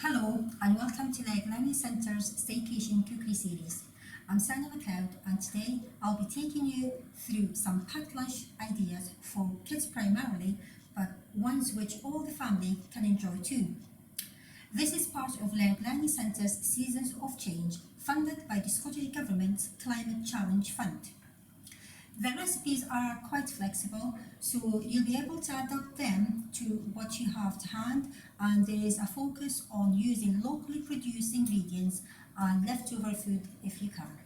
Hello and welcome to Leg Learning Centre's Staycation Cookery Series. I'm Sanaa McLeod and today I'll be taking you through some packed lunch ideas for kids primarily, but ones which all the family can enjoy too. This is part of Leg Learning Centre's Seasons of Change, funded by the Scottish Government's Climate Challenge Fund. The recipes are quite flexible, so you'll be able to adapt them to what you have to hand, and there is a focus on using locally produced ingredients and leftover food if you can.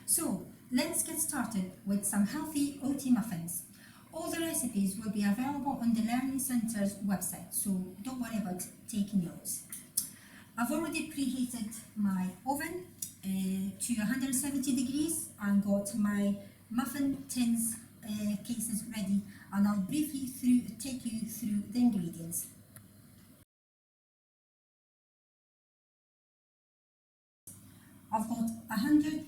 So let's get started with some healthy oaty muffins. All the recipes will be available on the Learning Centre's website, so don't worry about taking notes. I've already preheated my oven to 170 degrees and got my muffin tins cases ready, and I'll briefly take you through the ingredients. I've got 100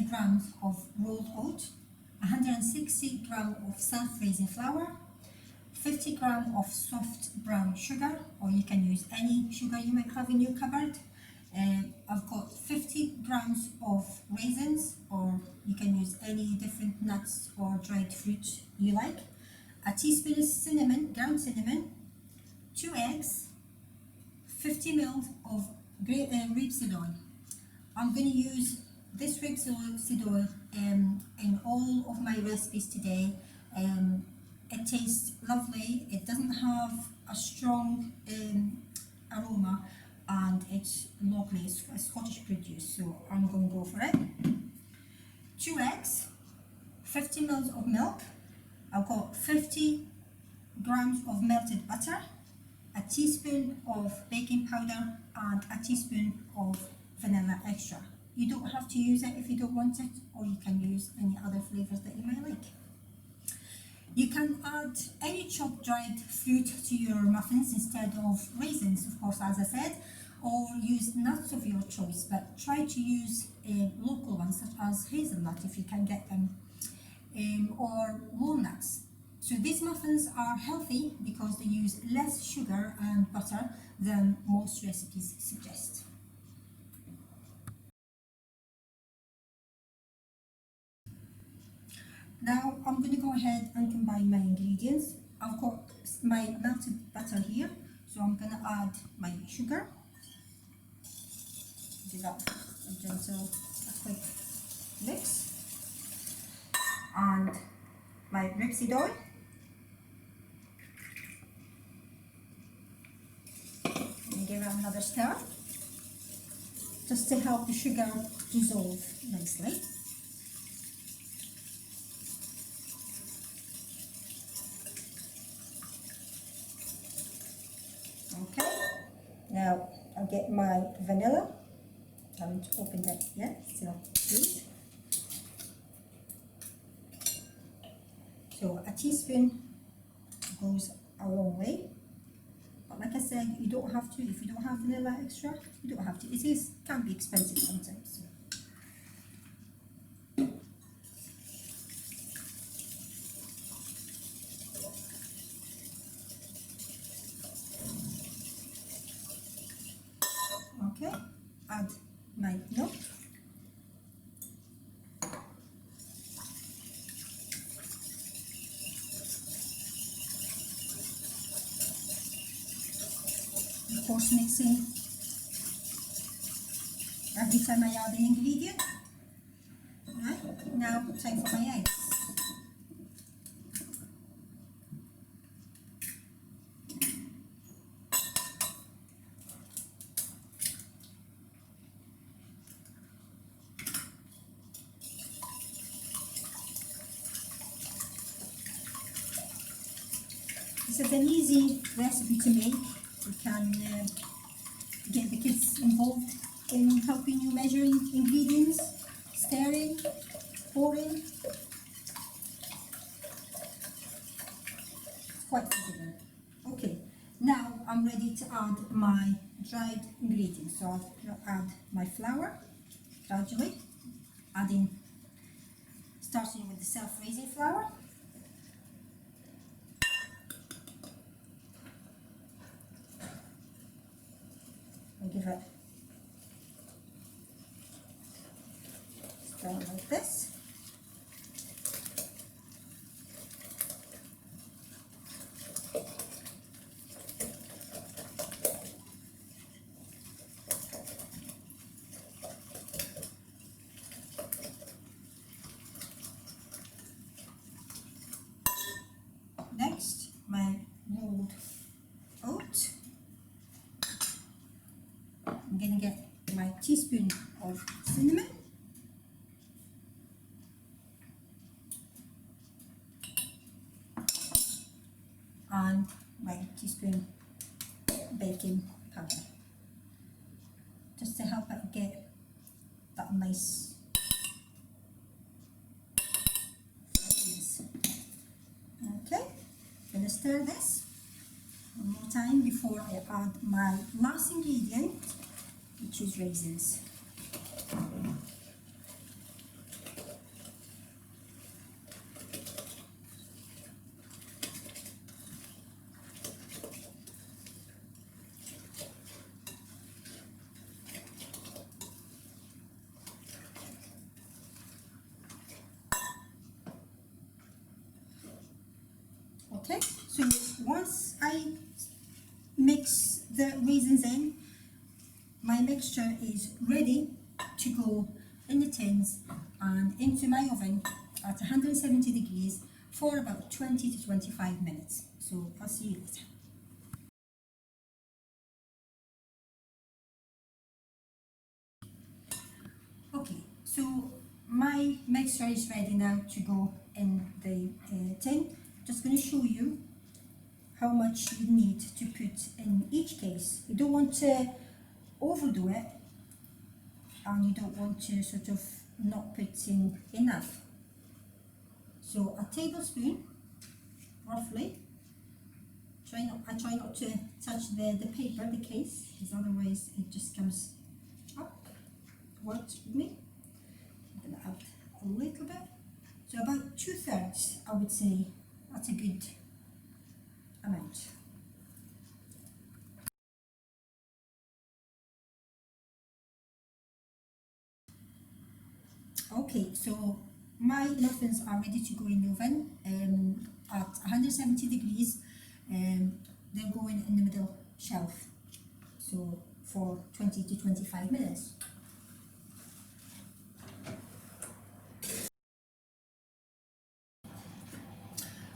grams of rolled oat, 160 grams of self-raising flour, 50 grams of soft brown sugar, or you can use any sugar you might have in your cupboard. I've got 50 grams of raisins, or you can use any different nuts or dried fruit you like, a teaspoon of cinnamon, ground cinnamon, 2 eggs, 50 ml of rapeseed oil. I'm going to use this rapeseed oil in all of my recipes today. It tastes lovely, it doesn't have a strong aroma, and it's locally, it's a Scottish produce, so I'm going to go for it. 2 eggs, 50 ml of milk, I've got 50 grams of melted butter, a teaspoon of baking powder and a teaspoon of vanilla extra. You don't have to use it if you don't want it, or you can use any other flavours that you might like. You can add any chopped dried fruit to your muffins instead of raisins, of course, as I said, or use nuts of your choice, but try to use local ones such as hazelnut if you can get them, or walnuts. So these muffins are healthy because they use less sugar and butter than most recipes suggest. Now I'm going to go ahead and combine my ingredients. I've got my melted butter here, so I'm going to add my sugar. Do that a quick mix. And my rapeseed oil. And give it another stir, just to help the sugar dissolve nicely. Okay, now I'll get my vanilla. I haven't opened it yet, still sweet. So a teaspoon goes a long way. But like I said, you don't have to, if you don't have vanilla extra, you don't have to. It can be expensive sometimes. So. Okay, add my milk. Of course, mixing every time I add an ingredient. Right, now time for my eggs. This is an easy recipe to make. You can get the kids involved in helping you measure ingredients, stirring, pouring. It's quite simple. Okay, now I'm ready to add my dried ingredients. So I'll add my flour, gradually, starting with the self-raising flour. And give it stir like this. Next, my rolled oat. I'm going to get my teaspoon of cinnamon. And my teaspoon baking powder. Just to help it get that nice thickness. Okay, I'm going to stir this one more time before I add my last ingredient, which is raisins. Okay, so once I mix the raisins in, my mixture is ready to go in the tins and into my oven at 170 degrees for about 20 to 25 minutes. So I'll see you later. Okay, so my mixture is ready now to go in the tin. Just going to show you how much you need to put in each case. You don't want to overdo it, and you don't want to sort of not put in enough. So a tablespoon, roughly. I try not to touch the paper, the case, because otherwise it just comes up. Works with me. I'm going to add a little bit. So about 2/3, I would say. That's a good amount. Okay, so my muffins are ready to go in the oven at 170 degrees. They're going in the middle shelf, so for 20 to 25 minutes.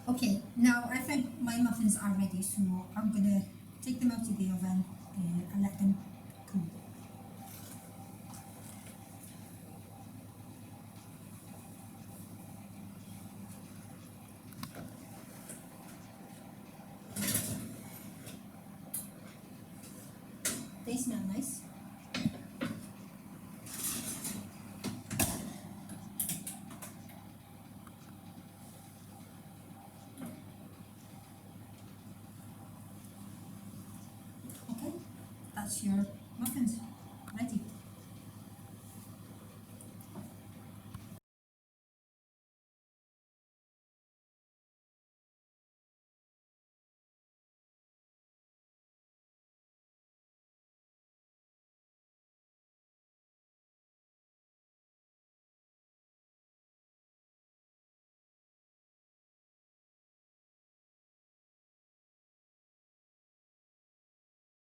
Okay, now I think my muffins are ready, so I'm going to take them out of the oven and let them cool. They smell nice. Okay, that's your muffins.